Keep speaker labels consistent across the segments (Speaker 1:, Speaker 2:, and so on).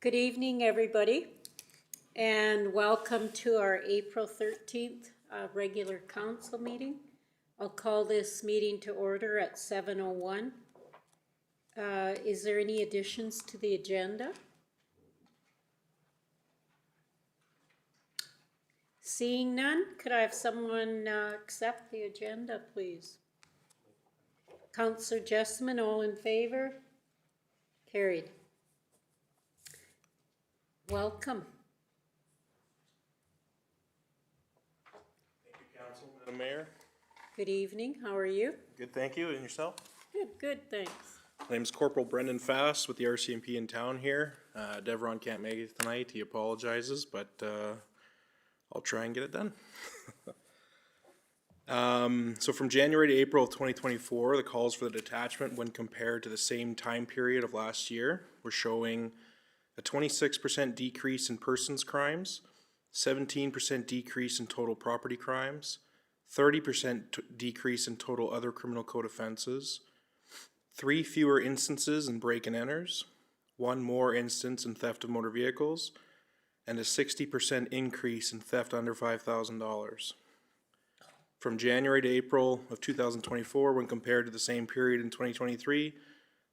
Speaker 1: Good evening, everybody, and welcome to our April 13th regular council meeting. I'll call this meeting to order at 7:01. Is there any additions to the agenda? Seeing none, could I have someone accept the agenda, please? Councillor Jessamine, all in favor? Carried. Welcome.
Speaker 2: Thank you, Council, Madam Mayor.
Speaker 1: Good evening, how are you?
Speaker 2: Good, thank you. And yourself?
Speaker 1: Good, thanks.
Speaker 2: My name is Corporal Brendan Fass with the RCMP in town here. Devron can't make it tonight. He apologizes, but I'll try and get it done. So from January to April of 2024, the calls for the detachment when compared to the same time period of last year were showing a 26% decrease in persons crimes, 17% decrease in total property crimes, 30% decrease in total other criminal code offenses, 3 fewer instances in break and enters, 1 more instance in theft of motor vehicles, and a 60% increase in theft under $5,000. From January to April of 2024, when compared to the same period in 2023,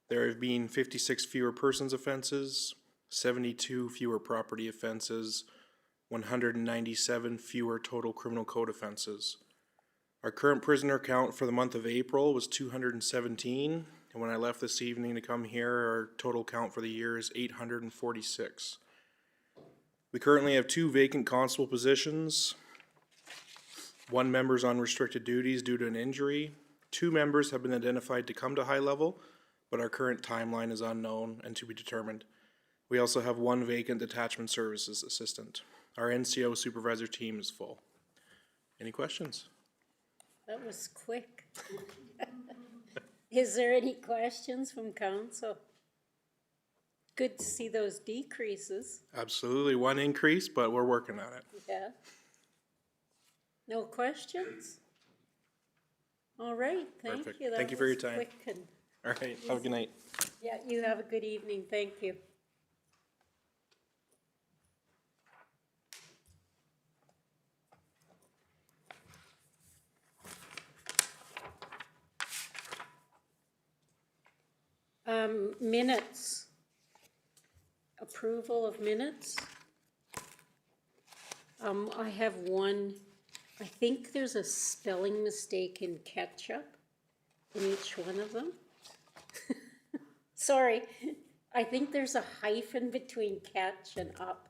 Speaker 2: there have been 56 fewer persons offenses, 72 fewer property offenses, 197 fewer total criminal code offenses. Our current prisoner count for the month of April was 217, and when I left this evening to come here, our total count for the year is 846. We currently have 2 vacant constable positions. 1 member is on restricted duties due to an injury. 2 members have been identified to come to high level, but our current timeline is unknown and to be determined. We also have 1 vacant detachment services assistant. Our NCO supervisor team is full. Any questions?
Speaker 1: That was quick. Is there any questions from council? Good to see those decreases.
Speaker 2: Absolutely 1 increase, but we're working on it.
Speaker 1: Yeah. No questions? All right, thank
Speaker 2: Perfect.
Speaker 1: you. That
Speaker 2: Thank you for your
Speaker 1: was
Speaker 2: time.
Speaker 1: quick and-
Speaker 2: All right, have a good night.
Speaker 1: Yeah, you have a good evening. Thank you. Minutes. Approval of minutes. I have one, I think there's a spelling mistake in ketchup in each one of them. Sorry, I think there's a hyphen between catch and up.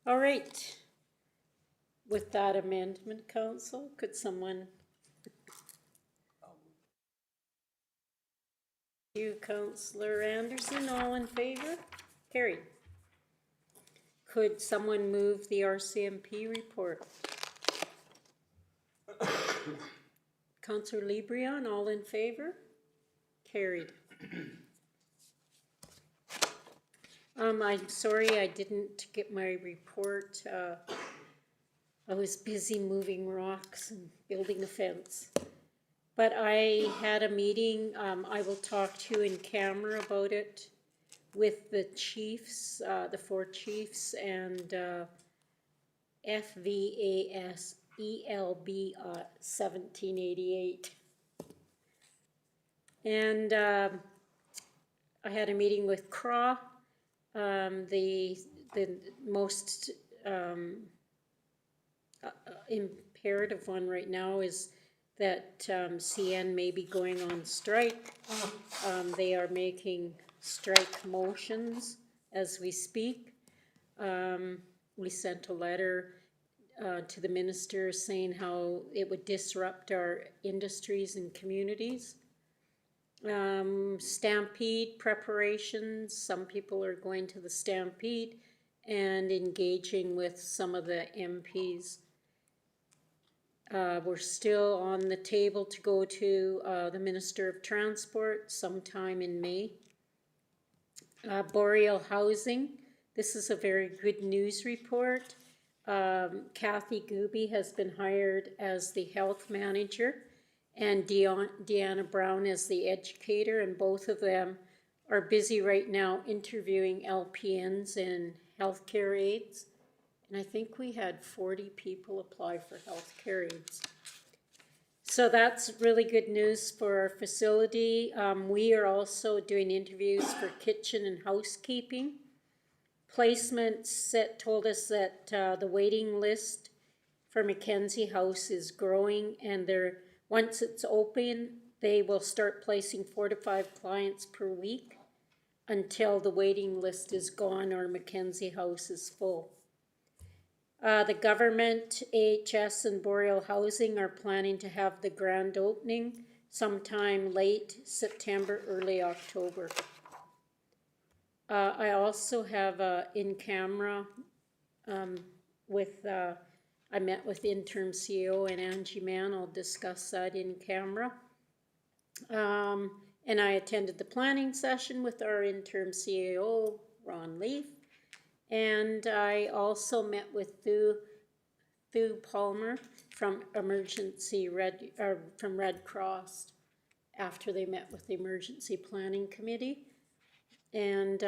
Speaker 1: All right. With that amendment, council, could someone? You, Councillor Anderson, all in favor? Carried. Could someone move the RCMP report? Councillor Lebrion, all in favor? Carried. I'm sorry I didn't get my report. I was busy moving rocks and building a fence. But I had a meeting, I will talk to you in camera about it, with the chiefs, the 4 chiefs, and FVAS ELB 1788. And I had a meeting with CRAW. The most imperative one right now is that CN may be going on strike. They are making strike motions as we speak. We sent a letter to the minister saying how it would disrupt our industries and communities. Stampede preparations, some people are going to the Stampede and engaging with some of the MPs. We're still on the table to go to the Minister of Transport sometime in May. Boreal Housing, this is a very good news report. Kathy Gooby has been hired as the health manager and Deanna Brown as the educator, and both of them are busy right now interviewing LPNs and healthcare aides. And I think we had 40 people apply for healthcare aides. So that's really good news for our facility. We are also doing interviews for kitchen and housekeeping. Placements told us that the waiting list for Mackenzie House is growing, and once it's open, they will start placing 4 to 5 clients per week until the waiting list is gone or Mackenzie House is full. The government, AHS and Boreal Housing are planning to have the grand opening sometime late September, early October. I also have in camera I met with interim CEO and Angie Mann. I'll discuss that in camera. And I attended the planning session with our interim CEO, Ron Leaf. And I also met with Thu Palmer from from Red Cross after they met with the Emergency Planning Committee, and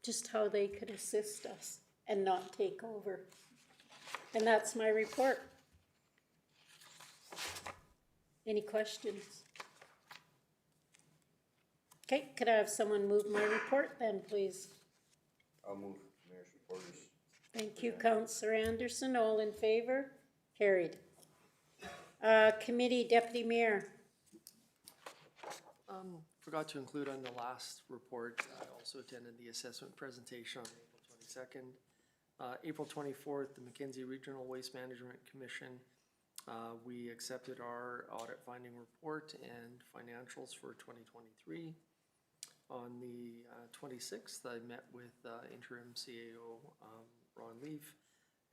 Speaker 1: just how they could assist us and not take over. And that's my report. Any questions? Okay, could I have someone move my report then, please?
Speaker 3: I'll move Mayor's reporters.
Speaker 1: Thank you, Councillor Anderson. All in favor? Carried. Committee Deputy Mayor.
Speaker 4: Forgot to include on the last report, I also attended the assessment presentation on April 22nd. April 24th, the Mackenzie Regional Waste Management Commission, we accepted our audit finding report and financials for 2023. On the 26th, I met with interim CAO Ron Leaf,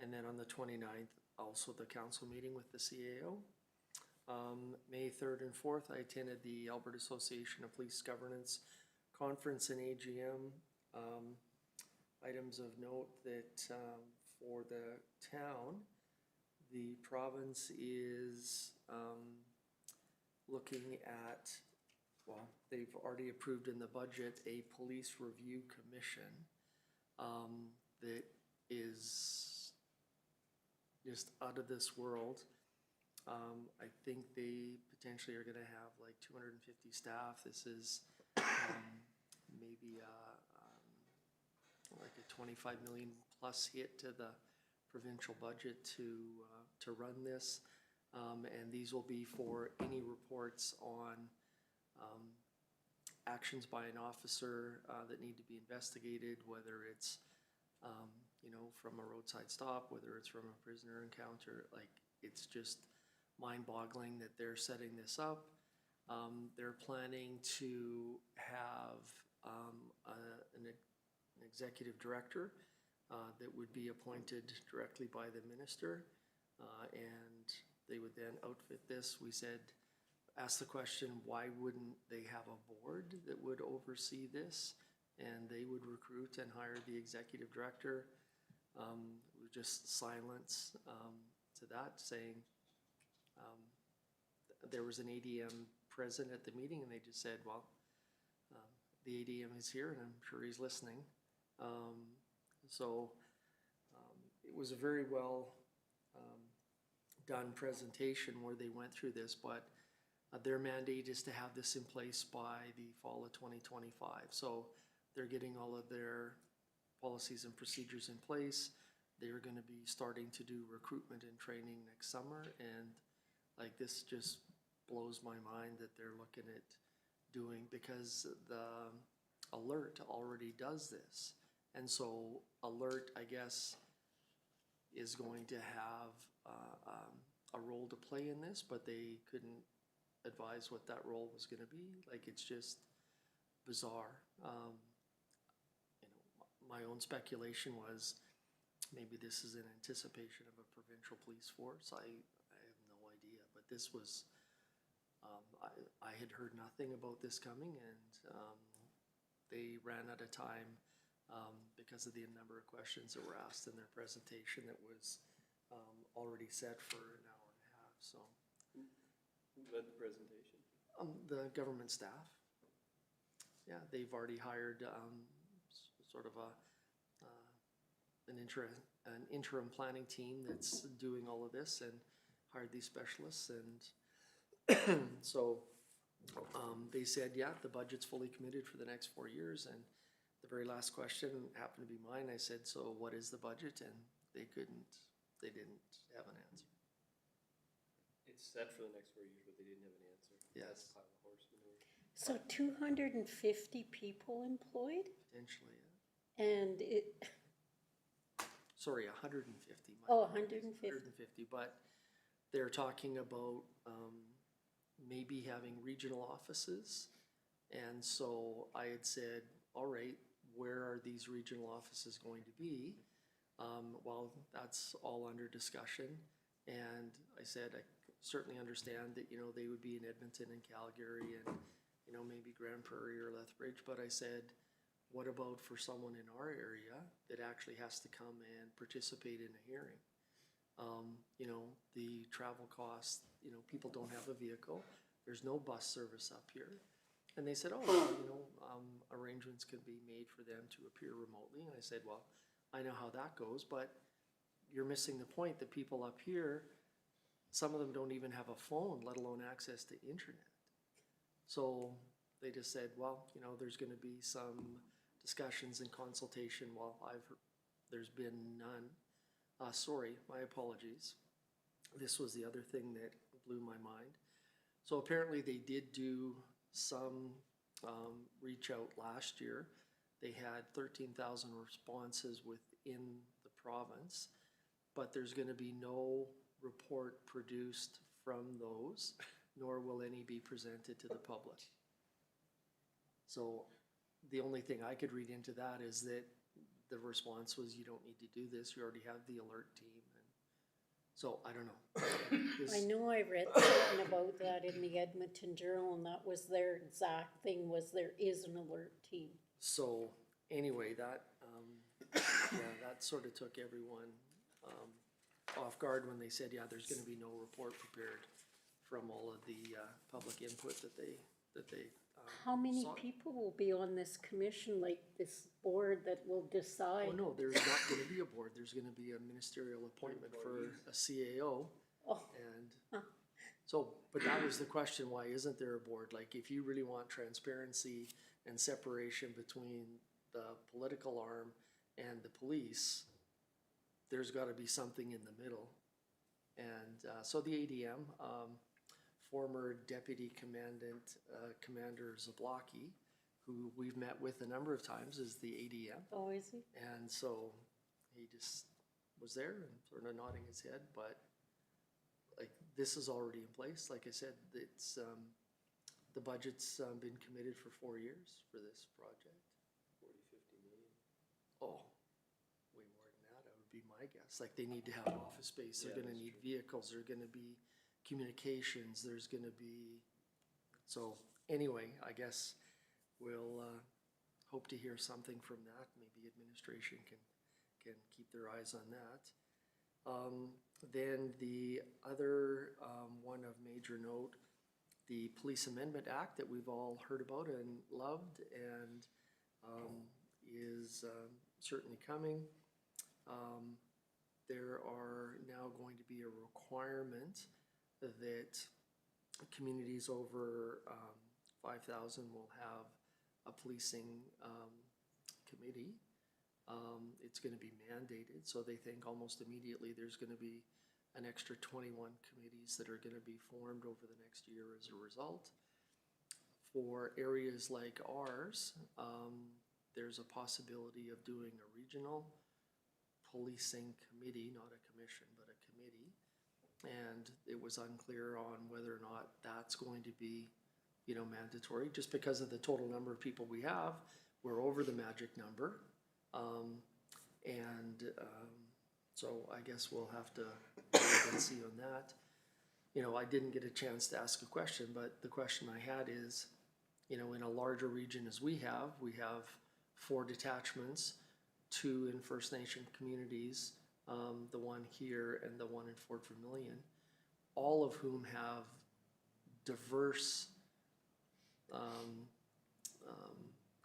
Speaker 4: and then on the 29th, also the council meeting with the CAO. May 3rd and 4th, I attended the Alberta Association of Police Governance Conference and AGM. Items of note that for the town, the province is looking at, well, they've already approved in the budget a police review commission that is just out of this world. I think they potentially are gonna have like 250 staff. This is maybe like a 25 million plus hit to the provincial budget to run this. And these will be for any reports on actions by an officer that need to be investigated, whether it's you know, from a roadside stop, whether it's from a prisoner encounter. Like, it's just mind-boggling that they're setting this up. They're planning to have an executive director that would be appointed directly by the minister, and they would then outfit this. We said, ask the question, why wouldn't they have a board that would oversee this? And they would recruit and hire the executive director. Just silence to that, saying there was an ADM present at the meeting, and they just said, well, the ADM is here and I'm sure he's listening. So it was a very well done presentation where they went through this, but their mandate is to have this in place by the fall of 2025. So they're getting all of their policies and procedures in place. They're going to be starting to do recruitment and training next summer, and like, this just blows my mind that they're looking at doing, because the Alert already does this. And so Alert, I guess, is going to have a role to play in this, but they couldn't advise what that role was going to be. Like, it's just bizarre. You know, my own speculation was maybe this is in anticipation of a provincial police force. I have no idea. this was, I had heard nothing about this coming, and they ran out of time because of the number of questions that were asked in their presentation that was already set for an hour and a half, so.
Speaker 5: Who led the presentation?
Speaker 4: The government staff. Yeah, they've already hired sort of an interim planning team that's doing all of this and hired these specialists, and so they said, yeah, the budget's fully committed for the next 4 years, and the very last question happened to be mine. I said, so what is the budget? And they didn't have an answer.
Speaker 5: It's set for the next 4 years, but they didn't have an answer.
Speaker 4: Yes.
Speaker 5: That's a pile of horse manure.
Speaker 1: So 250 people employed,
Speaker 4: Potentially, yeah.
Speaker 1: and it,
Speaker 4: Sorry, 150.
Speaker 1: Oh, 150.
Speaker 4: 150, but they're talking about maybe having regional offices. And so I had said, all right, where are these regional offices going to be? Well, that's all under discussion. And I said, I certainly understand that, you know, they would be in Edmonton and Calgary and, you know, maybe Grand Prairie or Lethbridge. But I said, what about for someone in our area that actually has to come and participate in a hearing? You know, the travel costs, you know, people don't have a vehicle. There's no bus service up here. And they said, oh, well, you know, arrangements could be made for them to appear remotely. And I said, well, I know how that goes, but you're missing the point that people up here, some of them don't even have a phone, let alone access to internet. So they just said, well, you know, there's gonna be some discussions and consultation. Well, there's been none. Sorry, my apologies. This was the other thing that blew my mind. So apparently they did do some reach out last year. They had 13,000 responses within the province, but there's gonna be no report produced from those, nor will any be presented to the public. So the only thing I could read into that is that the response was, you don't need to do this, you already have the alert team. And so I don't know.
Speaker 1: I know I read something about that in the Edmonton Journal, and that was their exact thing, was there is an alert team.
Speaker 4: So anyway, that, yeah, that sort of took everyone off guard when they said, yeah, there's gonna be no report prepared from all of the public input that they
Speaker 1: How many
Speaker 4: saw.
Speaker 1: people will be on this commission, like this board that will decide?
Speaker 4: Oh, no, there's not gonna be a board. There's gonna be a ministerial appointment for a CAO.
Speaker 1: Oh.
Speaker 4: And so, but that was the question, why isn't there a board? Like, if you really want transparency and separation between the political arm and the police, there's gotta be something in the middle. And so the ADM, former Deputy Commandant, Commander Zablocki, who we've met with a number of times, is the ADM.
Speaker 1: Oh, is he?
Speaker 4: And so he just was there and sort of nodding his head, but like, this is already in place. Like I said, it's, the budget's been committed for 4 years for this project.
Speaker 5: 40, 50 million.
Speaker 4: Oh, way more than that, that would be my guess. Like, they need to have office space, they're
Speaker 5: Yeah,
Speaker 4: gonna
Speaker 5: that's
Speaker 4: need
Speaker 5: true.
Speaker 4: vehicles, they're gonna be communications, there's gonna be, so anyway, I guess we'll, hope to hear something from that. Maybe administration can keep their eyes on that. Then the other, one of major note, the Police Amendment Act that we've all heard about and loved and, is, certainly coming. There are now going to be a requirement that communities over 5,000 will have a policing committee. It's gonna be mandated, so they think almost immediately there's gonna be an extra 21 committees that are gonna be formed over the next year as a result. For areas like ours, there's a possibility of doing a regional policing committee, not a commission, but a committee. And it was unclear on whether or not that's going to be, you know, mandatory, just because of the total number of people we have. We're over the magic number. So I guess we'll have to wait and see on that. you know, I didn't get a chance to ask a question, but the question I had is, you know, in a larger region as we have 4 detachments, 2 in First Nation communities, the one here and the one in Fort Vermilion, all of whom have diverse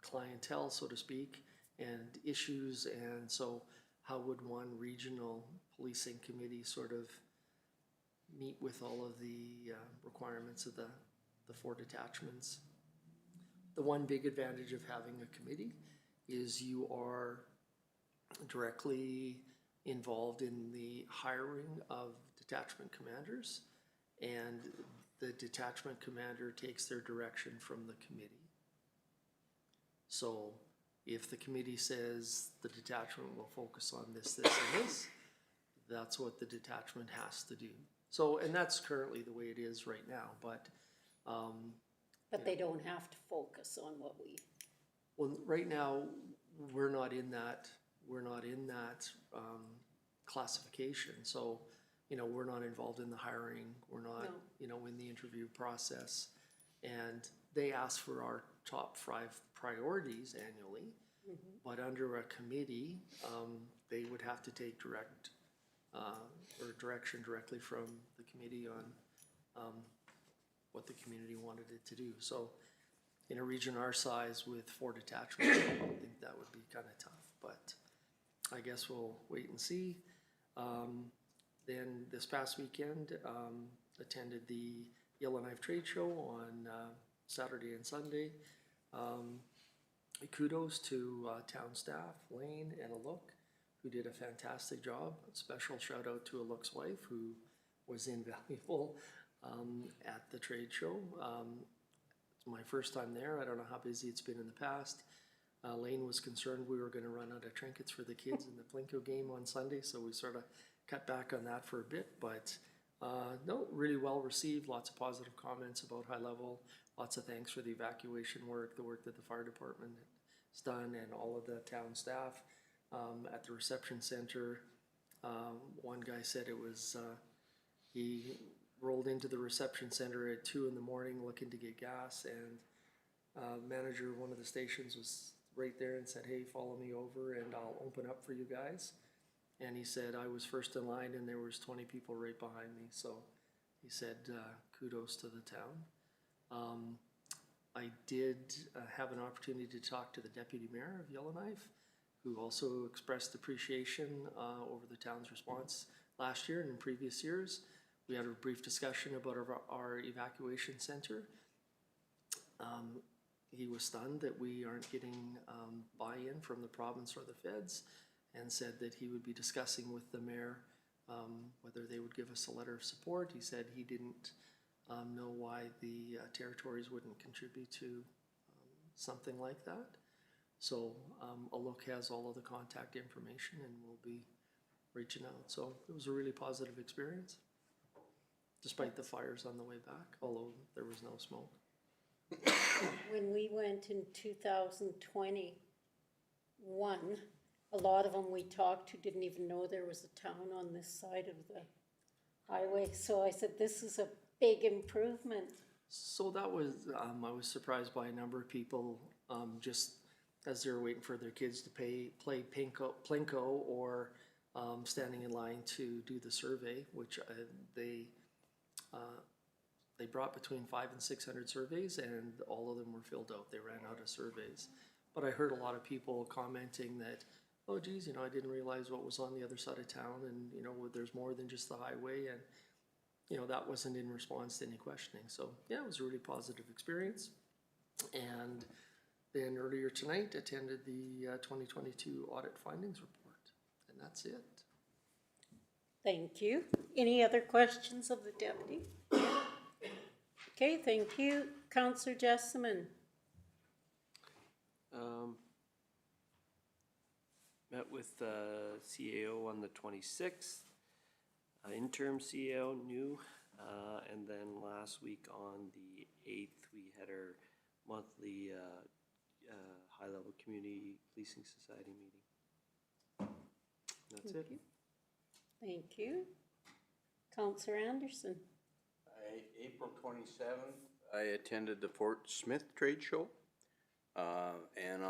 Speaker 4: clientele, so to speak, and issues. And so how would one regional policing committee sort of meet with all of the requirements of the 4 detachments? The one big advantage of having a committee is you are directly involved in the hiring of detachment commanders, and the detachment commander takes their direction from the committee. So if the committee says the detachment will focus on this, this, and this, that's what the detachment has to do. So, and that's currently the way it is right now, but
Speaker 1: But they don't have to focus on what we,
Speaker 4: well, right now, we're not in that classification. So, you know, we're not involved in the hiring, we're not,
Speaker 1: No.
Speaker 4: you know, in the interview process. And they ask for our top 5 priorities annually, but under a committee, they would have to take direction directly from the committee on what the community wanted it to do. So in a region our size with 4 detachments, I think that would be kind of tough, but I guess we'll wait and see. Then this past weekend, attended the Yellowknife Trade Show on Saturday and Sunday. Kudos to town staff, Lane and Alok, who did a fantastic job. Special shout out to Alok's wife, who was invaluable at the trade show. It's my first time there. I don't know how busy it's been in the past. Lane was concerned we were going to run out of trinkets for the kids in the Plinko game on Sunday, so we sort of cut back on that for a bit. But no, really well received. Lots of positive comments about high level. Lots of thanks for the evacuation work, the work that the fire department has done, and all of the town staff at the reception center. One guy said it was he rolled into the reception center at 2 in the morning looking to get gas, and manager of one of the stations was right there and said, "Hey, follow me over and I'll open up for you guys." And he said, "I was first in line and there was 20 people right behind me." So he said, kudos to the town. I did have an opportunity to talk to the deputy mayor of Yellowknife, who also expressed appreciation over the town's response last year and in previous years. We had a brief discussion about our evacuation center. He was stunned that we aren't getting buy-in from the province or the feds, and said that he would be discussing with the mayor whether they would give us a letter of support. He said he didn't know why the territories wouldn't contribute to something like that. So Alok has all of the contact information and will be reaching out. So it was a really positive experience, despite the fires on the way back, although there was no smoke.
Speaker 1: when we went in 2021, a lot of them we talked to didn't even know there was a town on this side of the highway. So I said, this is a big improvement.
Speaker 4: So that was, I was surprised by a number of people, just as they were waiting for their kids to play Plinko or standing in line to do the survey, which they brought between 500 and 600 surveys, and all of them were filled out. They ran out of surveys. But I heard a lot of people commenting that, oh geez, you know, I didn't realize what was on the other side of town, and you know, there's more than just the highway, and you know, that wasn't in response to any questioning. So yeah, it was a really positive experience. And then earlier tonight, attended the 2022 audit findings report, and that's it.
Speaker 1: Thank you. Any other questions of the deputy? Okay, thank you. Councillor Jessamine.
Speaker 5: Met with the CAO on the 26th, interim CAO new, and then last week on the 8th, we had our monthly high-level community policing society meeting. That's it.
Speaker 1: Thank you. Councillor Anderson.
Speaker 3: April 27th, I attended the Fort Smith Trade Show. And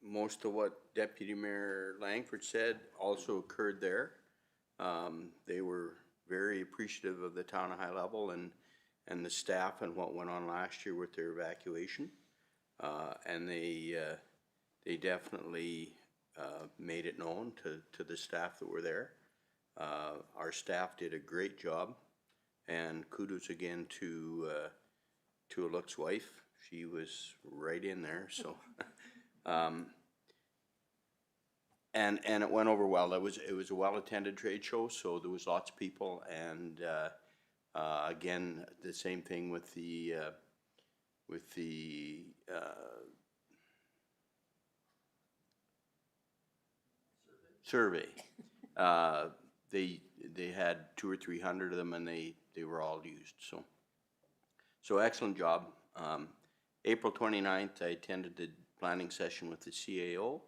Speaker 3: most of what Deputy Mayor Langford said also occurred there. They were very appreciative of the town of High Level and the staff and what went on last year with their evacuation. And they definitely made it known to the staff that were there. Our staff did a great job, and kudos again to Aluk's wife. She was right in there, so. And it went over well. It was a well-attended trade show, so there was lots of people, and again, the same thing with the survey. They had 200 or 300 of them, and they were all used. So excellent job. April 29th, I attended the planning session with the CAO,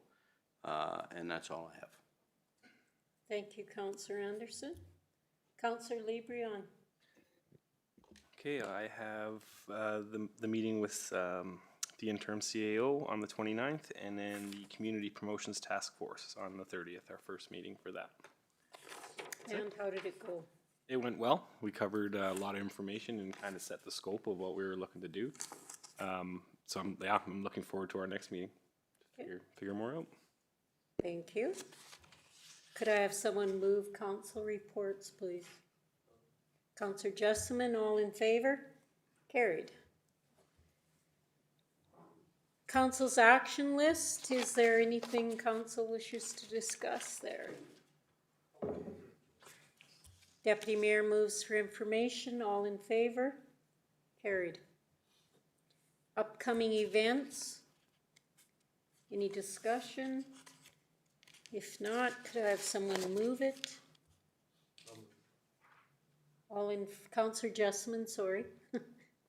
Speaker 3: and that's all I have.
Speaker 1: Thank you, Councillor Anderson. Councillor LeBryon.
Speaker 6: Okay, I have the meeting with the interim CAO on the 29th, and then the Community Promotions Task Force on the 30th, our first meeting for that.
Speaker 1: And how did it go?
Speaker 6: It went well. We covered a lot of information and kind of set the scope of what we were looking to do. So I'm looking forward to our next meeting. Figure more out.
Speaker 1: Thank you. Could I have someone move council reports, please? Councillor Jessamine, all in favor? Carried. Council's action list, is there anything council wishes to discuss there? Deputy Mayor moves for information, all in favor? Carried. Upcoming events? Any discussion? If not, could I have someone move it? All in, Councillor Jessamine, sorry.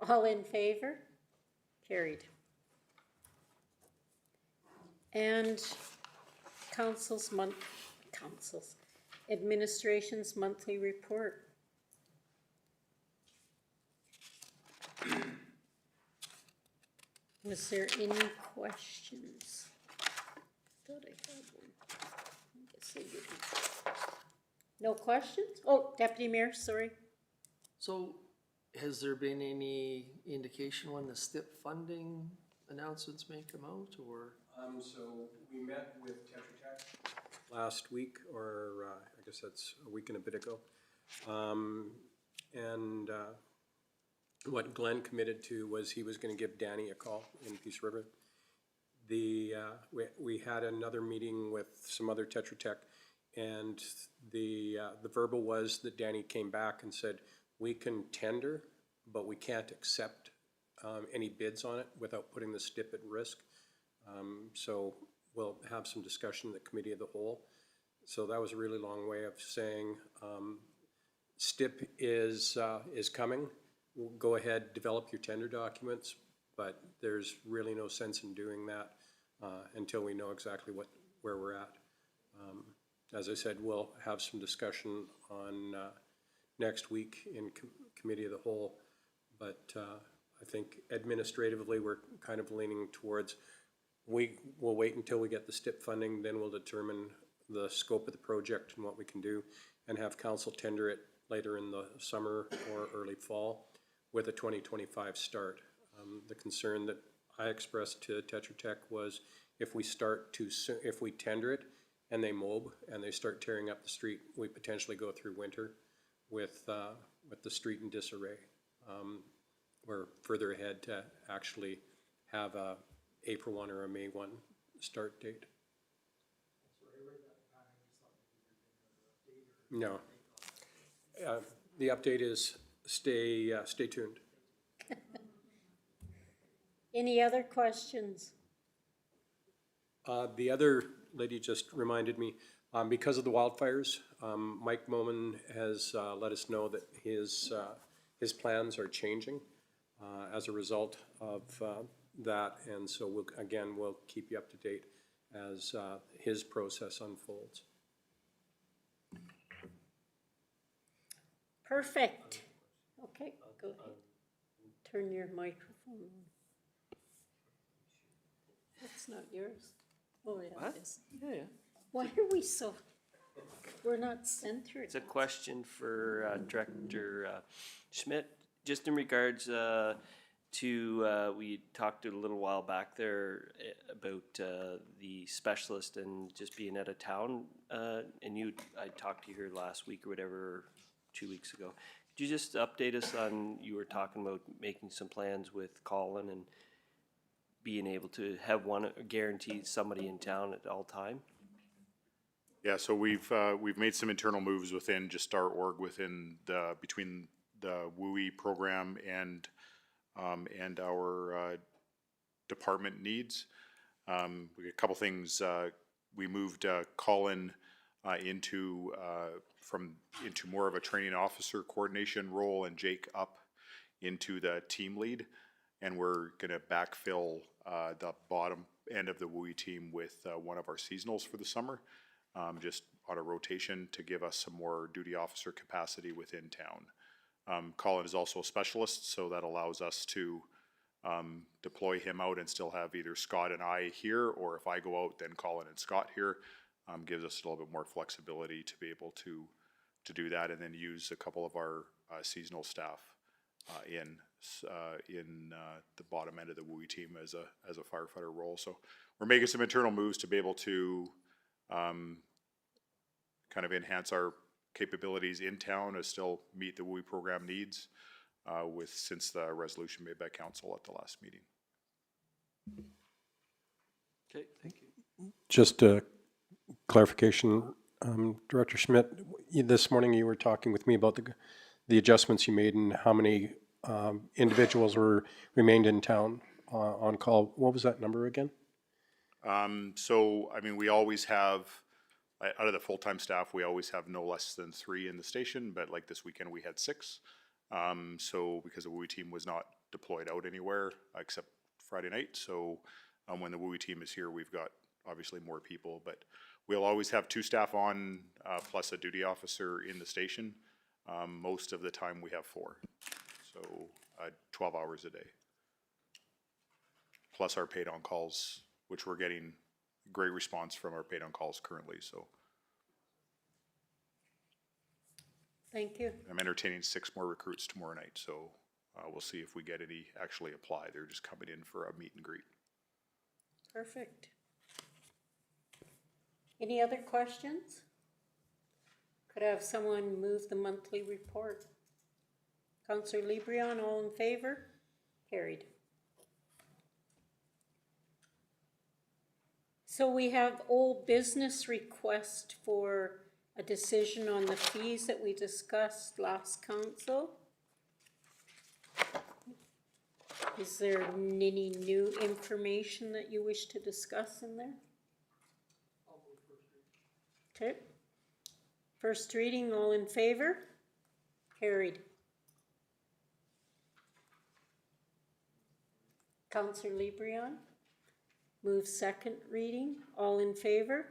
Speaker 1: All in favor? Carried. And administration's monthly report. Was there any questions? Thought I had one. I guess I didn't. No questions? Oh, Deputy Mayor, sorry.
Speaker 4: So has there been any indication when the STIP funding announcements may come out, or?
Speaker 7: So we met with Tetra Tech last week, or I guess that's a week and a bit ago. And what Glenn committed to was he was gonna give Danny a call in Peace River. We had another meeting with some other Tetra Tech, and the verbal was that Danny came back and said, we can tender, but we can't accept any bids on it without putting the STIP at risk. So we'll have some discussion in the committee of the whole. So that was a really long way of saying STIP is coming. We'll go ahead, develop your tender documents, but there's really no sense in doing that until we know exactly where we're at. As I said, we'll have some discussion on next week in committee of the whole, but I think administratively we're kind of leaning towards we'll wait until we get the STIP funding, then we'll determine the scope of the project and what we can do, and have council tender it later in the summer or early fall with a 2025 start. The concern that I expressed to Tetra Tech was if we start too soon, if we tender it and they mob and they start tearing up the street, we potentially go through winter with the street in disarray. We're further ahead to actually have a April 1 or a May 1 start date. No. The update is stay tuned.
Speaker 1: Any other questions?
Speaker 7: The other lady just reminded me, because of the wildfires, Mike Moman has let us know that his plans are changing as a result of that, and so we'll keep you up to date as his process unfolds.
Speaker 1: Perfect. Okay, go ahead. Turn your microphone on. That's not yours. Oh, yeah,
Speaker 5: What?
Speaker 1: it is.
Speaker 5: Yeah, yeah.
Speaker 1: Why are we so, we're not centered?
Speaker 5: It's a question for Director Schmidt, just in regards to, we talked a little while back there about the specialist and just being out of town. And I talked to you here last week or whatever, 2 weeks ago. Could you just update us on, you were talking about making some plans with Colin and being able to have one guaranteed somebody in town at all time?
Speaker 8: Yeah, so we've made some internal moves within just our org within between the WUI program and our department needs. We got a couple things, we moved Colin into more of a training officer coordination role and Jake up into the team lead. And we're gonna backfill the bottom end of the WUI team with one of our seasonals for the summer. Just on a rotation to give us some more duty officer capacity within town. Colin is also a specialist, so that allows us to deploy him out and still have either Scott and I here, or if I go out, then Colin and Scott here. Gives us a little bit more flexibility to be able to do that, and then use a couple of our seasonal staff in the bottom end of the WUI team as a firefighter role. So we're making some internal moves to be able to kind of enhance our capabilities in town to still meet the WUI program needs since the resolution made by council at the last meeting.
Speaker 5: Okay, thank you.
Speaker 7: Just a clarification, Director Schmidt, this morning you were talking with me about the adjustments you made and how many individuals remained in town on call. What was that number again?
Speaker 8: So, I mean, we always have, out of the full-time staff, we always have no less than 3 in the station, but like this weekend we had 6. So because the WUI team was not deployed out anywhere except Friday night. So when the WUI team is here, we've got obviously more people, but we'll always have 2 staff on plus a duty officer in the station. Most of the time we have 4. So 12 hours a day. Plus our paid on calls, which we're getting great response from our paid on calls currently, so.
Speaker 1: Thank you.
Speaker 8: I'm entertaining 6 more recruits tomorrow night, so we'll see if we get any actually apply. They're just coming in for a meet and greet.
Speaker 1: Perfect. Any other questions? Could I have someone move the monthly report? Councillor Librion, all in favor? Carried. So we have old business request for a decision on the fees that we discussed last council. Is there any new information that you wish to discuss in there? Okay. First reading, all in favor? Carried. Councillor Librion, move second reading, all in favor?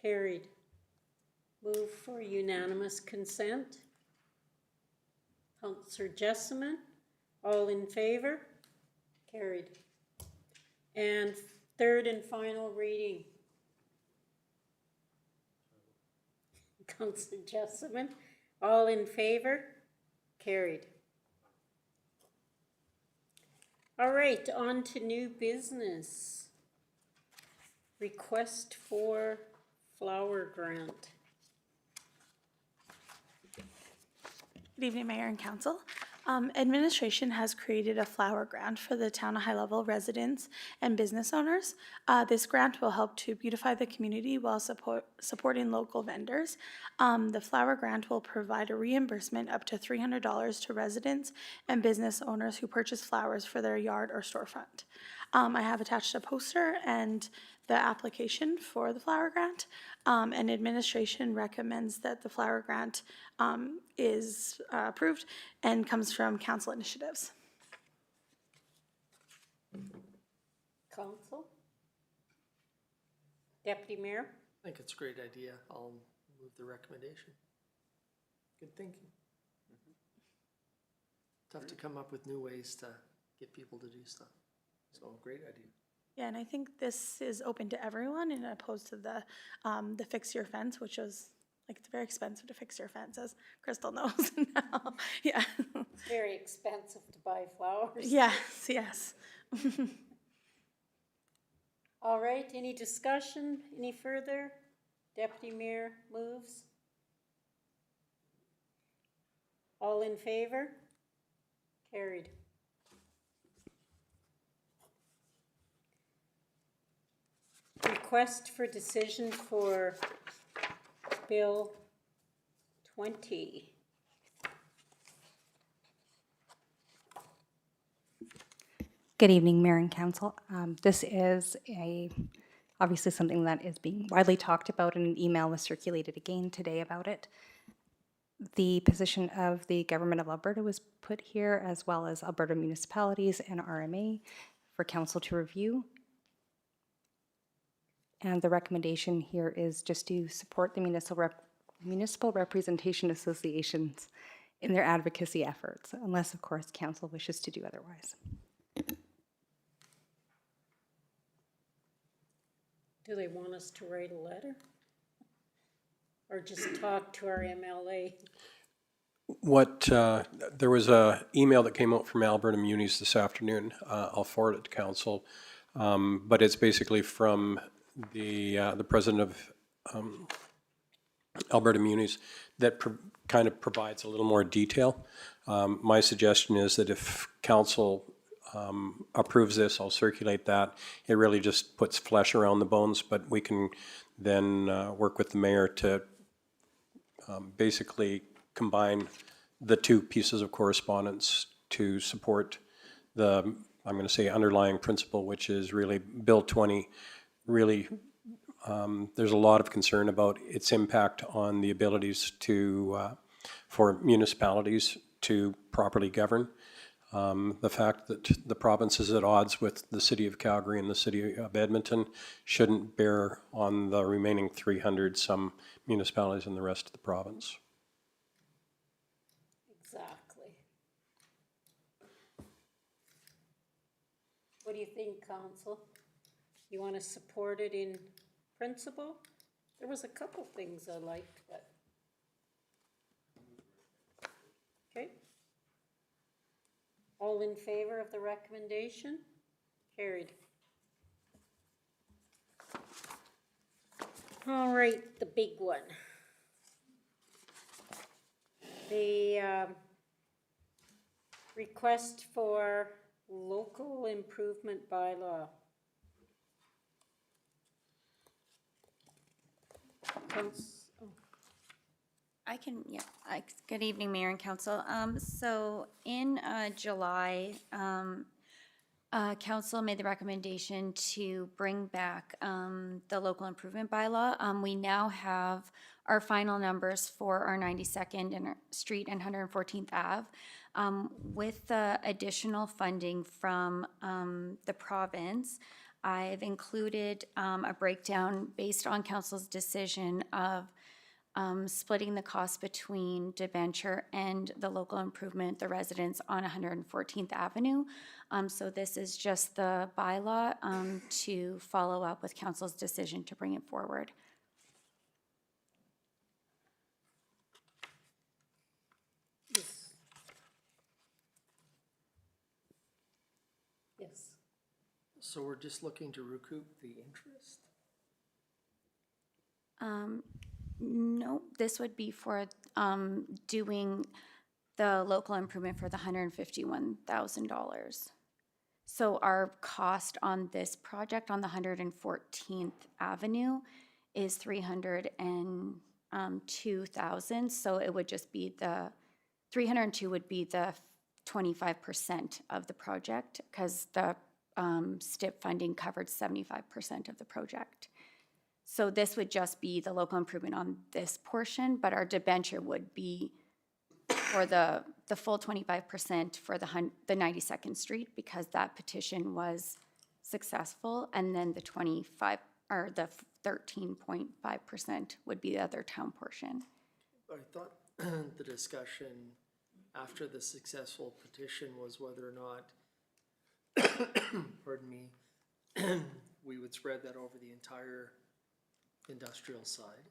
Speaker 1: Carried. Move for unanimous consent. Councillor Jessamine, all in favor? Carried. And third and final reading. Councillor Jessamine, all in favor? Carried. All right, on to new business. Request for flower grant.
Speaker 9: Good evening, Mayor and Council. Administration has created a flower grant for the town of High Level residents and business owners. This grant will help to beautify the community while supporting local vendors. The flower grant will provide a reimbursement up to $300 to residents and business owners who purchase flowers for their yard or storefront. I have attached a poster and the application for the flower grant, and administration recommends that the flower grant is approved and comes from council initiatives.
Speaker 1: Council? Deputy Mayor?
Speaker 4: I think it's a great idea. I'll move the recommendation. Good thinking. tough to come up with new ways to get people to do stuff. So, great idea.
Speaker 9: Yeah, and I think this is open to everyone and opposed to the fix your fence, which was, like, it's very expensive to fix your fence, as Crystal knows now. Yeah.
Speaker 1: It's very expensive to buy flowers.
Speaker 9: Yes, yes.
Speaker 1: All right, any discussion, any further? Deputy Mayor moves. All in favor? Carried. Request for decision for Bill 20.
Speaker 10: Good evening, Mayor and Council. This is obviously something that is being widely talked about, and an email was circulated again today about it. The position of the Government of Alberta was put here, as well as Alberta municipalities and RMA, for Council to review. And the recommendation here is just to support the municipal representation associations in their advocacy efforts, unless, of course, Council wishes to do otherwise.
Speaker 1: Do they want us to write a letter? Or just talk to our MLA?
Speaker 7: There was a email that came out from Alberta Munis this afternoon. I'll forward it to council. But it's basically from the president of Alberta Munis that kind of provides a little more detail. My suggestion is that if council approves this, I'll circulate that. It really just puts flesh around the bones, but we can then work with the mayor to basically combine the two pieces of correspondence to support the, I'm going to say, underlying principle, which is really Bill 20. Really, there's a lot of concern about its impact on the abilities to for municipalities to properly govern. The fact that the province is at odds with the city of Calgary and the city of Edmonton shouldn't bear on the remaining 300 some municipalities in the rest of the province.
Speaker 1: Exactly. What do you think, Council? You want to support it in principle? There was a couple things I liked, but. Okay. All in favor of the recommendation? Carried. All right, the big one. The request for local improvement bylaw.
Speaker 11: I can, yeah, good evening, Mayor and Council. So in July, Council made the recommendation to bring back the local improvement bylaw. We now have our final numbers for our 92nd and Street and 114th Ave. With the additional funding from the province, I've included a breakdown based on Council's decision of splitting the cost between debenture and the local improvement, the residents on 114th Avenue. So this is just the bylaw to follow up with Council's decision to bring it forward.
Speaker 1: Yes.
Speaker 4: So we're just looking to recoup the interest?
Speaker 11: No, this would be for doing the local improvement for the $151,000. So our cost on this project on the 114th Avenue is $302,000. So it would just be the 302 would be the 25% of the project, because the STIP funding covered 75% of the project. So this would just be the local improvement on this portion, but our debenture would be for the full 25% for the 92nd Street, because that petition was successful, and then the 25 or the 13.5% would be the other town portion.
Speaker 4: I thought the discussion after the successful petition was whether or not, pardon me, we would spread that over the entire industrial side.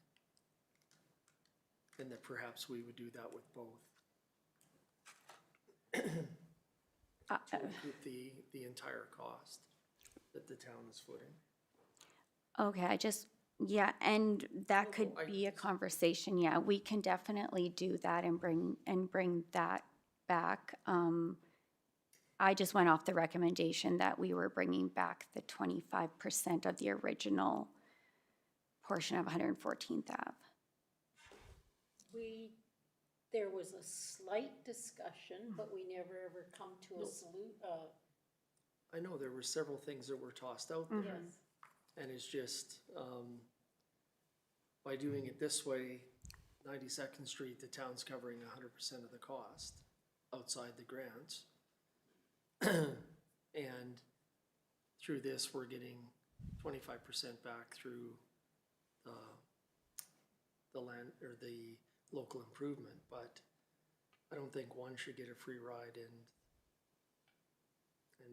Speaker 4: And that perhaps we would do that with both. To recoup the entire cost that the town is footing.
Speaker 11: Okay, yeah, and that could
Speaker 4: I-
Speaker 11: be a conversation, yeah, we can definitely do that and bring that back. I just went off the recommendation that we were bringing back the 25% of the original portion of 114th Ave.
Speaker 1: There was a slight discussion, but we never ever come to a
Speaker 4: I know there were several things that were tossed out there.
Speaker 1: yes.
Speaker 4: And it's just, by doing it this way, 92nd Street, the town's covering 100% of the cost outside the grants. And through this, we're getting 25% back through the land, or the local improvement, but I don't think one should get a free ride and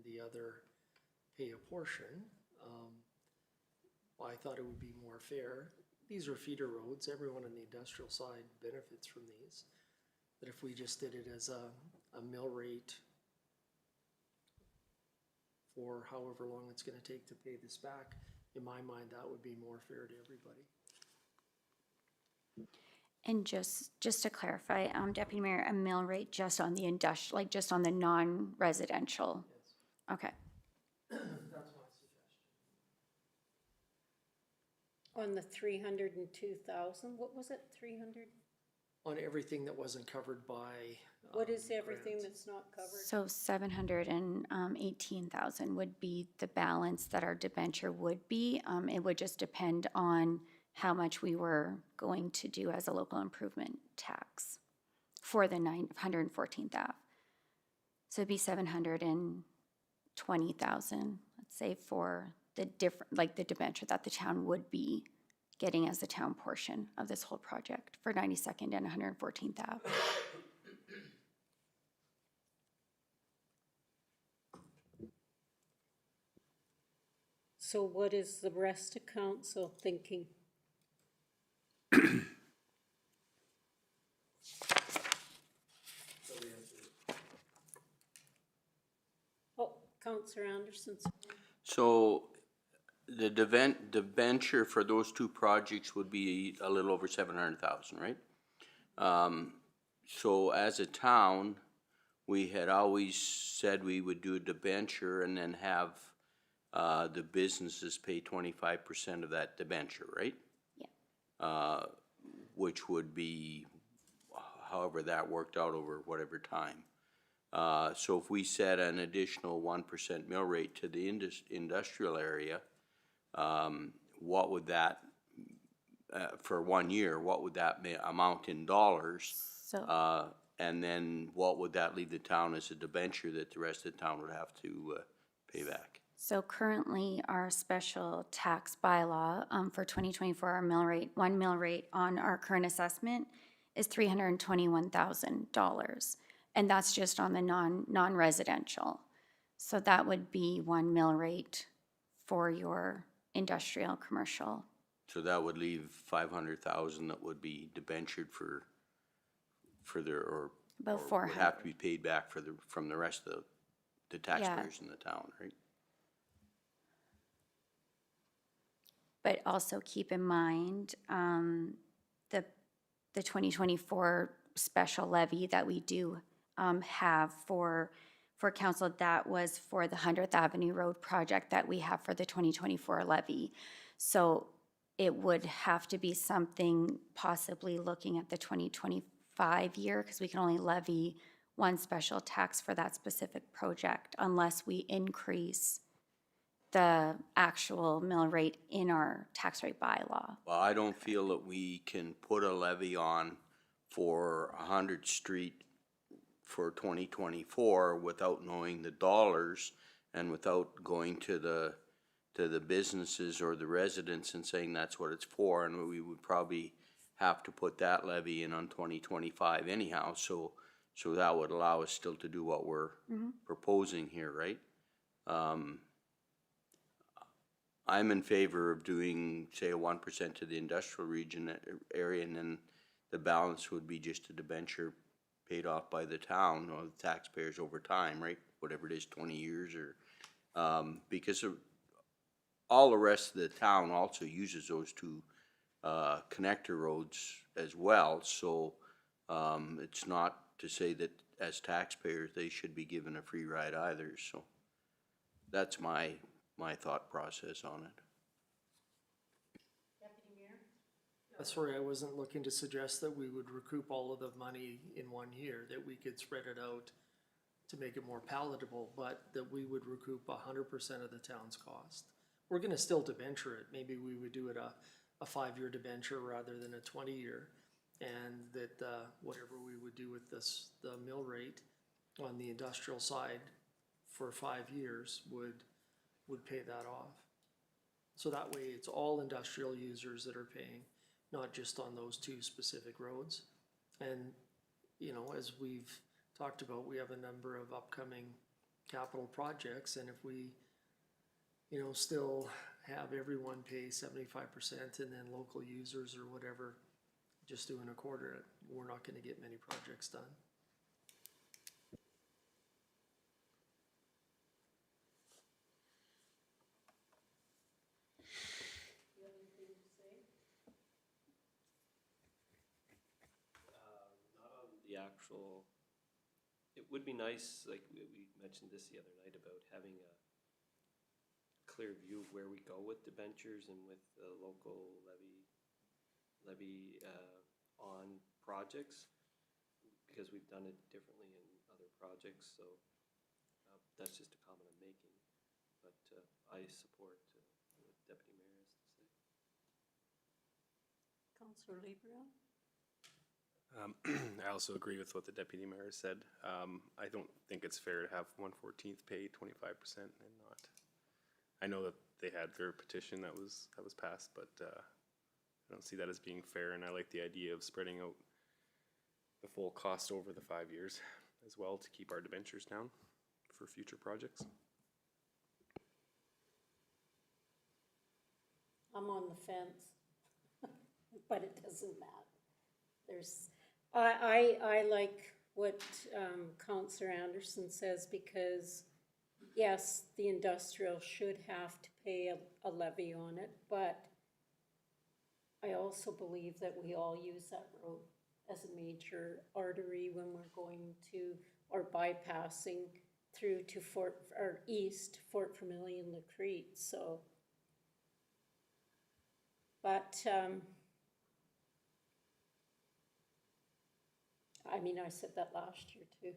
Speaker 4: the other pay a portion. I thought it would be more fair. These are feeder roads. Everyone on the industrial side benefits from these. But if we just did it as a mill rate for however long it's gonna take to pay this back, in my mind, that would be more fair to everybody.
Speaker 11: And just to clarify, Deputy Mayor, a mill rate just on the industrial, like just on the non-residential? Okay.
Speaker 4: That's my suggestion.
Speaker 1: On the 302,000, what was it, 300?
Speaker 4: On everything that wasn't covered by.
Speaker 1: What is everything
Speaker 4: grants.
Speaker 1: that's not covered?
Speaker 11: So 718,000 would be the balance that our debenture would be. It would just depend on how much we were going to do as a local improvement tax for the 114th Ave. So it'd be 720,000, let's say, for the different, like the debenture that the town would be getting as the town portion of this whole project for 92nd and 114th Ave.
Speaker 1: So what is the rest of council thinking? Oh, Counselor Anderson's.
Speaker 3: So the debenture for those two projects would be a little over 700,000, right? So as a town, we had always said we would do a debenture and then have the businesses pay 25% of that debenture, right?
Speaker 11: Yeah.
Speaker 3: Which would be however that worked out over whatever time. So if we set an additional 1% mill rate to the industrial area, what would that, for 1 year, what would that amount in dollars?
Speaker 11: So.
Speaker 3: And then what would that leave the town as a debenture that the rest of the town would have to pay back?
Speaker 11: So currently, our special tax bylaw for 2024, our mill rate, one mill rate on our current assessment is $321,000. And that's just on the non-residential. So that would be one mill rate for your industrial, commercial.
Speaker 3: So that would leave 500,000 that would be debentured for their, or
Speaker 11: About
Speaker 3: would
Speaker 11: 400.
Speaker 3: have to be paid back from the rest of the taxpayers in the town, right?
Speaker 11: But also keep in mind, the 2024 special levy that we do have for council, that was for the 100th Avenue Road project that we have for the 2024 levy. So it would have to be something possibly looking at the 2025 year, because we can only levy one special tax for that specific project unless we increase the actual mill rate in our tax rate bylaw.
Speaker 3: Well, I don't feel that we can put a levy on for 100th Street for 2024 without knowing the dollars and without going to the businesses or the residents and saying that's what it's for, and we would probably have to put that levy in on 2025 anyhow. So So that would allow us still to do what we're proposing here, right? I'm in favor of doing, say, a 1% to the industrial region area, and then the balance would be just a debenture paid off by the town or the taxpayers over time, right? Whatever it is, 20 years or, because of, all the rest of the town also uses those two connector roads as well, so it's not to say that as taxpayers, they should be given a free ride either, so that's my thought process on it.
Speaker 4: Sorry, I wasn't looking to suggest that we would recoup all of the money in 1 year, that we could spread it out to make it more palatable, but that we would recoup 100% of the town's cost. We're gonna still debenture it, maybe we would do it a 5-year debenture rather than a 20-year. And that, whatever we would do with this, the mill rate on the industrial side for 5 years would pay that off. So that way, it's all industrial users that are paying, not just on those two specific roads. And, you know, as we've talked about, we have a number of upcoming capital projects, and if we, you know, still have everyone pay 75% and then local users or whatever just doing a quarter, we're not gonna get many projects done.
Speaker 5: Not on the actual, it would be nice, like we mentioned this the other night about having a clear view of where we go with debentures and with the local levy on projects, because we've done it differently in other projects, so that's just a comment I'm making. But I support what Deputy Mayor has to say.
Speaker 1: Councillor Lebrun?
Speaker 6: I also agree with what the deputy mayor said. I don't think it's fair to have 1/14 pay 25% and not. I know that they had their petition that was passed, but I don't see that as being fair, and I like the idea of spreading out the full cost over the 5 years as well to keep our debentures down for future projects.
Speaker 1: I'm on the fence, but it doesn't matter. There's, I like what Councillor Anderson says, because yes, the industrial should have to pay a levy on it, but I also believe that we all use that road as a major artery when we're going to, or bypassing through to Fort Vermilion, Lacrete, so. But, I mean, I said that last year too.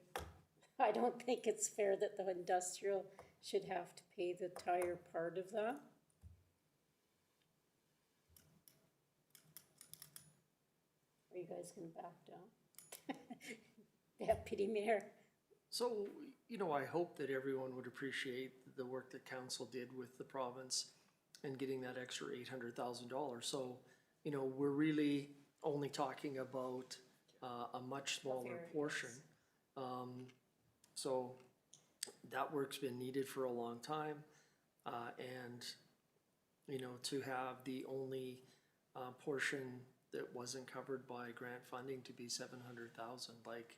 Speaker 1: I don't think it's fair that the industrial should have to pay the entire part of that. Are you guys gonna back down? Deputy Mayor?
Speaker 4: So, you know, I hope that everyone would appreciate the work that council did with the province and getting that extra $800,000. So, you know, we're really only talking about a much smaller portion. So that work's been needed for a long time. And, you know, to have the only portion that wasn't covered by grant funding to be 700,000, like,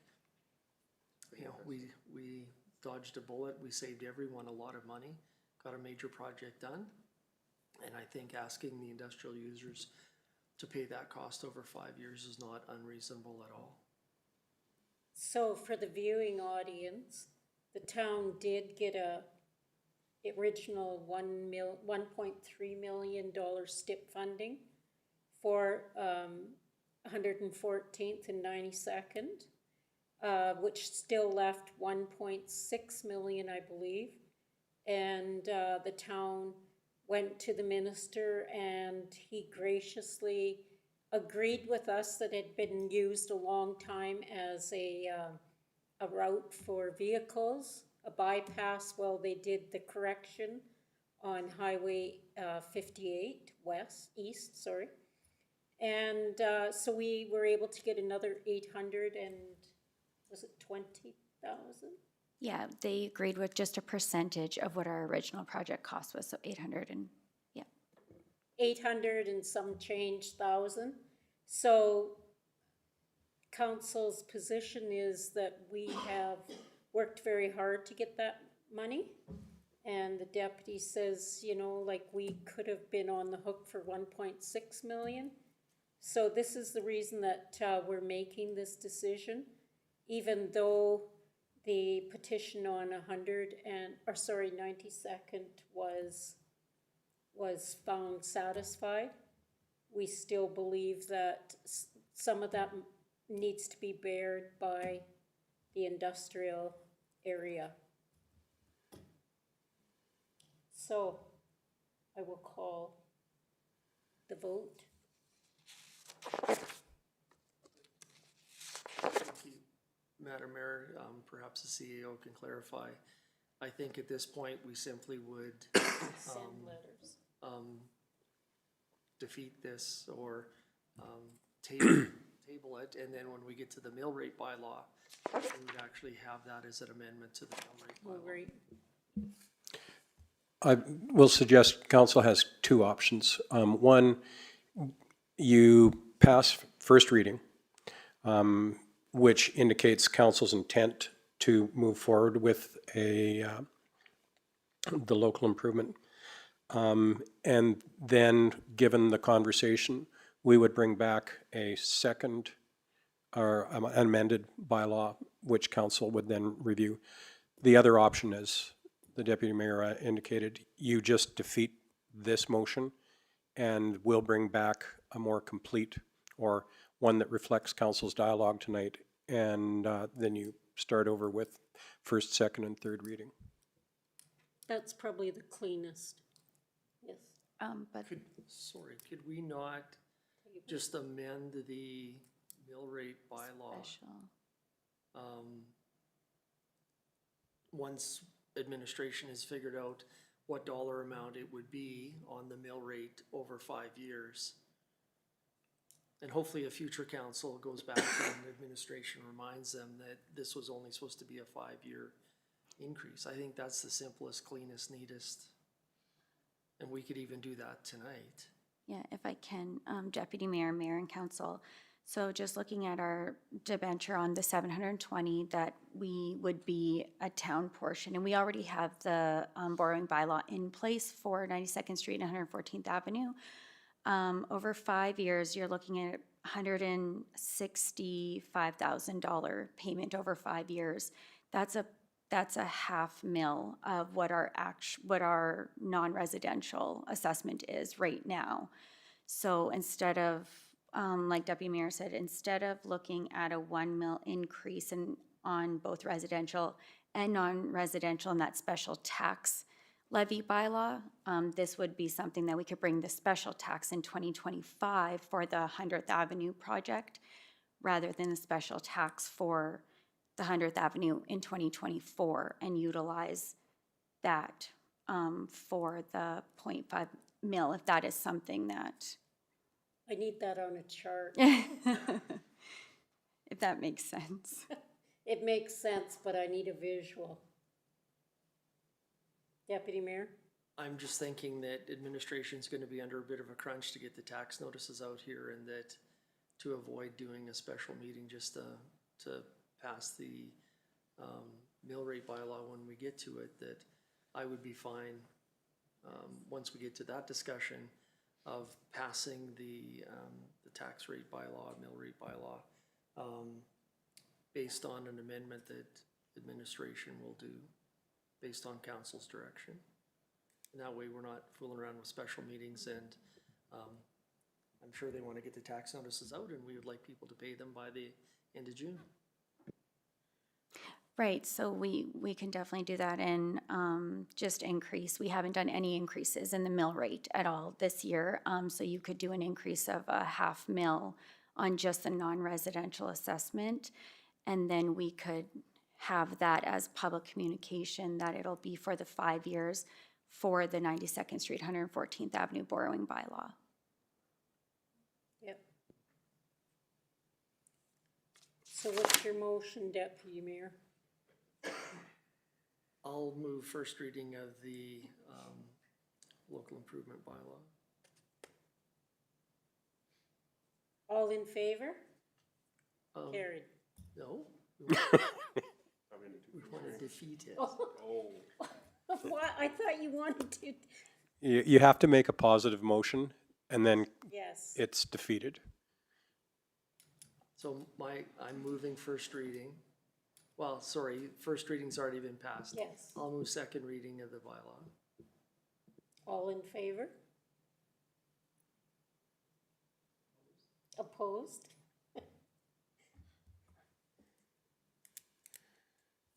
Speaker 4: you know, we dodged a bullet, we saved everyone a lot of money, got a major project done. And I think asking the industrial users to pay that cost over 5 years is not unreasonable at all.
Speaker 1: So for the viewing audience, the town did get a original $1.3 million STIP funding for 114th and 92nd, which still left 1.6 million, I believe. And the town went to the minister and he graciously agreed with us that it had been used a long time as a route for vehicles, a bypass while they did the correction on Highway 58 east. And so we were able to get another 800 and Was it 20,000?
Speaker 11: Yeah, they agreed with just a percentage of what our original project cost was, so 800 and, yeah.
Speaker 1: 800 and some change thousand. So council's position is that we have worked very hard to get that money. And the deputy says, you know, like we could have been on the hook for 1.6 million. So this is the reason that we're making this decision, even though the petition on 92nd was found satisfied. We still believe that some of that needs to be bared by the industrial area. So I will call the vote.
Speaker 4: Thank you, Madam Mayor. Perhaps the CEO can clarify. I think at this point, we simply would
Speaker 1: Send letters.
Speaker 4: defeat this or table it, and then when we get to the mill rate bylaw, we would actually have that as an amendment to the mill rate
Speaker 1: We'll
Speaker 4: bylaw.
Speaker 1: read.
Speaker 7: I will suggest council has two options. One, you pass first reading, which indicates council's intent to move forward with the local improvement. And then, given the conversation, we would bring back a second or amended bylaw, which council would then review. The other option is, the deputy mayor indicated, you just defeat this motion and we'll bring back a more complete or one that reflects council's dialogue tonight, and then you start over with first, second, and third reading.
Speaker 1: That's probably the cleanest. Yes.
Speaker 11: But
Speaker 4: Could we not just amend the mill rate bylaw?
Speaker 11: special,
Speaker 4: Once administration has figured out what dollar amount it would be on the mill rate over 5 years. And hopefully a future council goes back and administration reminds them that this was only supposed to be a 5-year increase. I think that's the simplest, cleanest, neatest. And we could even do that tonight.
Speaker 11: yeah, if I can, Deputy Mayor, Mayor and Council. So just looking at our debenture on the 720, that we would be a town portion, and we already have the borrowing bylaw in place for 92nd Street and 114th Avenue. Over 5 years, you're looking at $165,000 payment over 5 years. That's a $500,000 of what our non-residential assessment is right now. So instead of, like Deputy Mayor said, instead of looking at a $1 million increase on both residential and non-residential in that special tax levy bylaw, this would be something that we could bring the special tax in 2025 for the 100th Avenue project, rather than the special tax for the 100th Avenue in 2024, and utilize that for the 0.5 mil, if that is something that,
Speaker 1: I need that on a chart.
Speaker 11: if that makes sense.
Speaker 1: It makes sense, but I need a visual. Deputy Mayor?
Speaker 4: I'm just thinking that administration's gonna be under a bit of a crunch to get the tax notices out here, and that to avoid doing a special meeting just to pass the mill rate bylaw when we get to it, that I would be fine, once we get to that discussion, of passing the tax rate bylaw, mill rate bylaw, based on an amendment that administration will do, based on council's direction. And that way we're not fooling around with special meetings, and I'm sure they want to get the tax notices out, and we would like people to pay them by the end of June.
Speaker 11: Right, so we can definitely do that and just increase. We haven't done any increases in the mill rate at all this year. So you could do an increase of a $500,000 on just the non-residential assessment. And then we could have that as public communication, that it'll be for the 5 years for the 92nd Street, 114th Avenue borrowing bylaw.
Speaker 1: Yep. So what's your motion, Deputy Mayor?
Speaker 4: I'll move first reading of the, local improvement bylaw.
Speaker 1: All in favor?
Speaker 4: Um,
Speaker 1: Carried.
Speaker 4: No? We want to defeat it.
Speaker 1: What? I thought you wanted to,
Speaker 7: You have to make a positive motion, and then
Speaker 1: yes.
Speaker 7: it's defeated.
Speaker 4: So I'm moving first reading. Well, sorry, first reading's already been passed.
Speaker 1: Yes.
Speaker 4: I'll move second reading of the bylaw.
Speaker 1: All in favor? Opposed?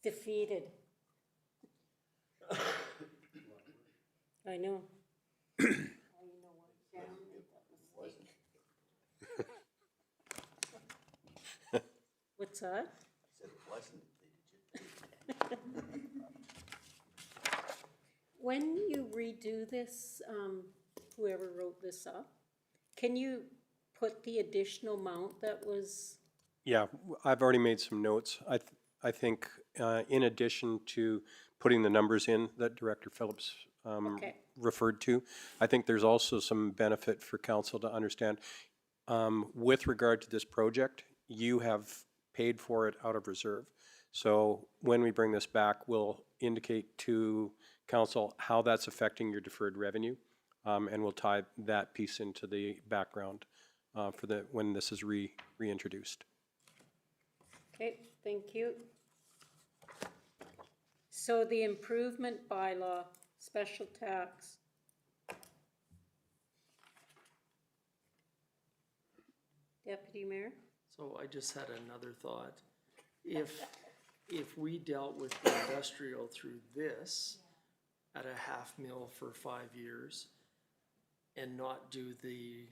Speaker 1: Defeated. I know. What's that? When you redo this, whoever wrote this up, can you put the additional amount that was,
Speaker 7: Yeah, I've already made some notes. I think in addition to putting the numbers in that Director Phillips
Speaker 1: Okay.
Speaker 7: referred to, I think there's also some benefit for council to understand. With regard to this project, you have paid for it out of reserve. So when we bring this back, we'll indicate to council how that's affecting your deferred revenue, and we'll tie that piece into the background for when this is reintroduced.
Speaker 1: okay, thank you. So the improvement bylaw, special tax. Deputy Mayor?
Speaker 4: So I just had another thought. If we dealt with the industrial through this at a $500,000 for 5 years and not do the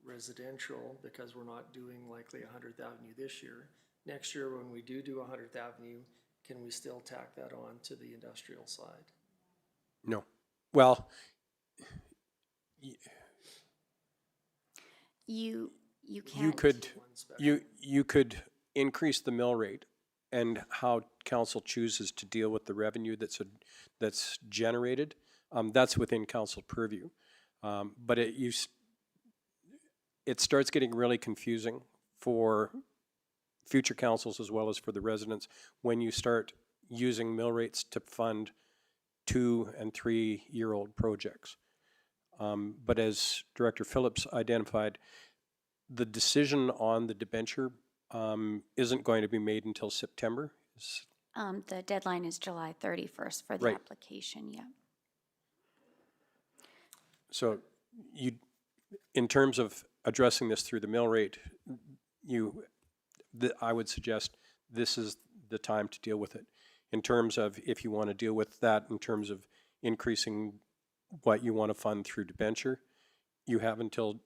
Speaker 4: residential, because we're not doing likely 100th Avenue this year, next year when we do 100th Avenue, can we still tack that on to the industrial side?
Speaker 7: No. Well,
Speaker 11: You
Speaker 7: you
Speaker 11: can't.
Speaker 7: could,
Speaker 4: One special.
Speaker 7: you could increase the mill rate, and how council chooses to deal with the revenue that's generated, that's within council purview. But it starts getting really confusing for future councils as well as for the residents when you start using mill rates to fund 2- and 3-year-old projects. But as Director Phillips identified, the decision on the debenture isn't going to be made until September.
Speaker 11: The deadline is July 31st for the
Speaker 7: Right.
Speaker 11: application, yeah.
Speaker 7: So in terms of addressing this through the mill rate, I would suggest this is the time to deal with it. In terms of if you want to deal with that, in terms of increasing what you want to fund through debenture, you have until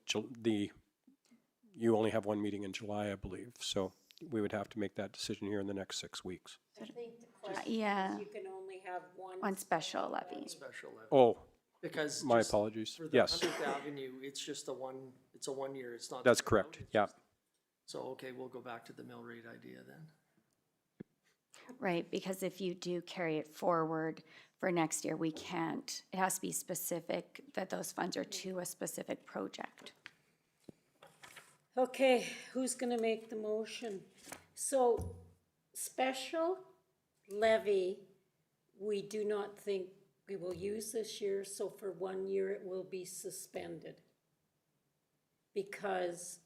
Speaker 7: you only have one meeting in July, I believe. So we would have to make that decision here in the next 6 weeks.
Speaker 1: I think the question
Speaker 11: Yeah.
Speaker 1: is you can only have one.
Speaker 11: On special levy.
Speaker 4: Special levy.
Speaker 7: Oh,
Speaker 4: Because
Speaker 7: my
Speaker 4: just
Speaker 7: apologies.
Speaker 4: for the
Speaker 7: Yes,
Speaker 4: 100th Avenue, it's just a 1 year, it's not.
Speaker 7: that's
Speaker 4: throughout,
Speaker 7: correct.
Speaker 4: it's
Speaker 7: Yeah.
Speaker 4: just- So, okay, we'll go back to the mill rate idea then.
Speaker 11: Right, because if you do carry it forward for next year, we can't. It has to be specific, that those funds are to a specific project.
Speaker 1: Okay, who's gonna make the motion? So, special levy, we do not think we will use this year, so for 1 year it will be suspended. Because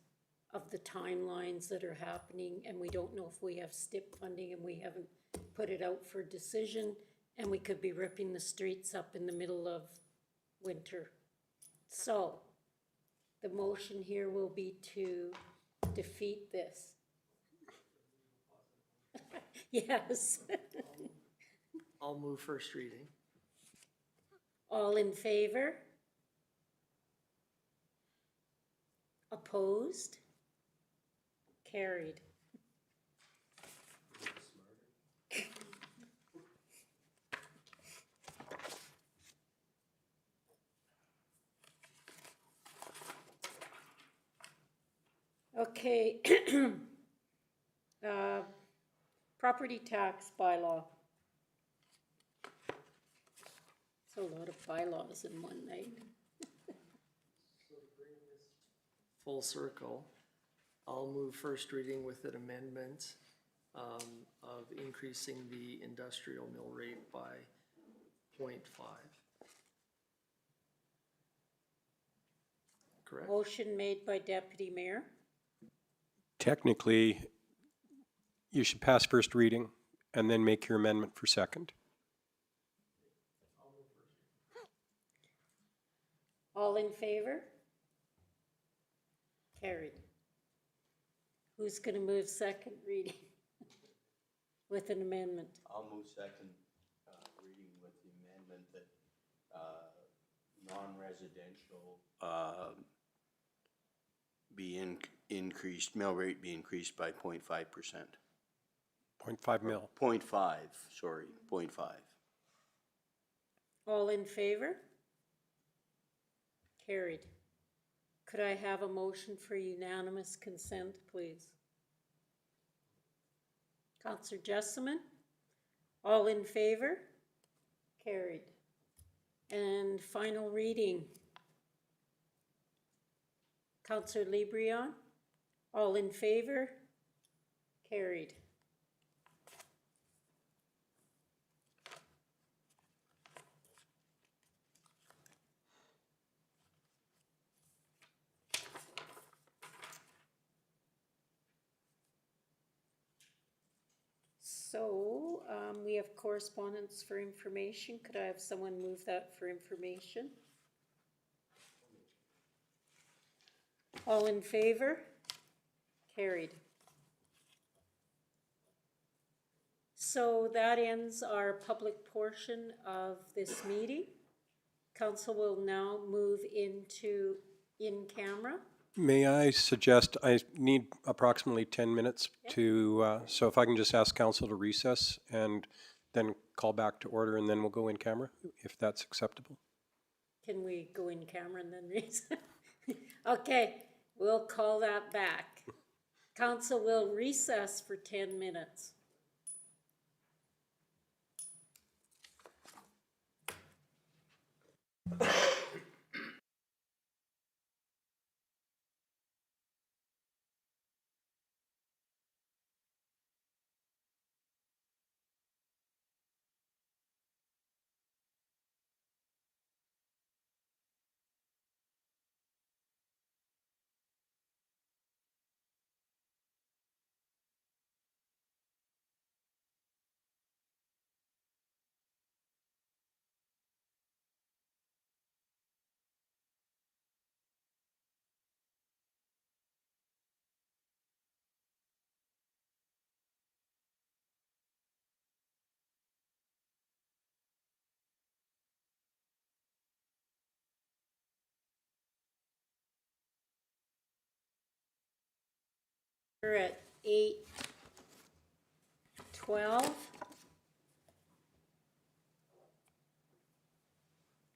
Speaker 1: of the timelines that are happening, and we don't know if we have STIP funding, and we haven't put it out for decision, and we could be ripping the streets up in the middle of winter. So, the motion here will be to defeat this. Yes.
Speaker 4: I'll move first reading.
Speaker 1: All in favor? Opposed? Carried. Okay. property tax bylaw. It's a lot of bylaws in one night.
Speaker 4: Full circle, I'll move first reading with an amendment of increasing the industrial mill rate by 0.5. Correct?
Speaker 1: Motion made by Deputy Mayor.
Speaker 7: Technically, you should pass first reading and then make your amendment for second.
Speaker 1: All in favor? Carried. Who's gonna move second reading with an amendment?
Speaker 3: I'll move second, reading with the amendment that, non-residential, be increased, mill rate be increased by 0.5%.
Speaker 7: 0.5 mil.
Speaker 3: 0.5, sorry, 0.5.
Speaker 1: All in favor? Carried. Could I have a motion for unanimous consent, please? Counselor Jessamine? All in favor? Carried. And final reading. Counselor Librion? All in favor? Carried. So, we have correspondence for information. Could I have someone move that for information? All in favor? Carried. So that ends our public portion of this meeting. Council will now move into in-camera.
Speaker 7: May I suggest, I need approximately 10 minutes to, so if I can just ask council to recess and then call back to order and then we'll go in camera, if that's acceptable.
Speaker 1: Can we go in camera and then raise? Okay, we'll call that back. Council will recess for 10 minutes. We're at 8:12.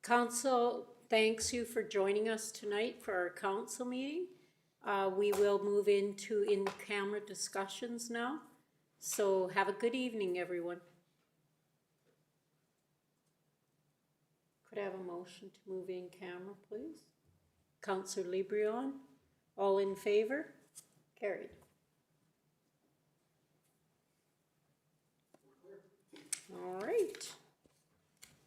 Speaker 1: Council thanks you for joining us tonight for our council meeting. We will move into in-camera discussions now. So have a good evening, everyone. Could I have a motion to move in camera, please? Councilor Librion, all in favor? Carried.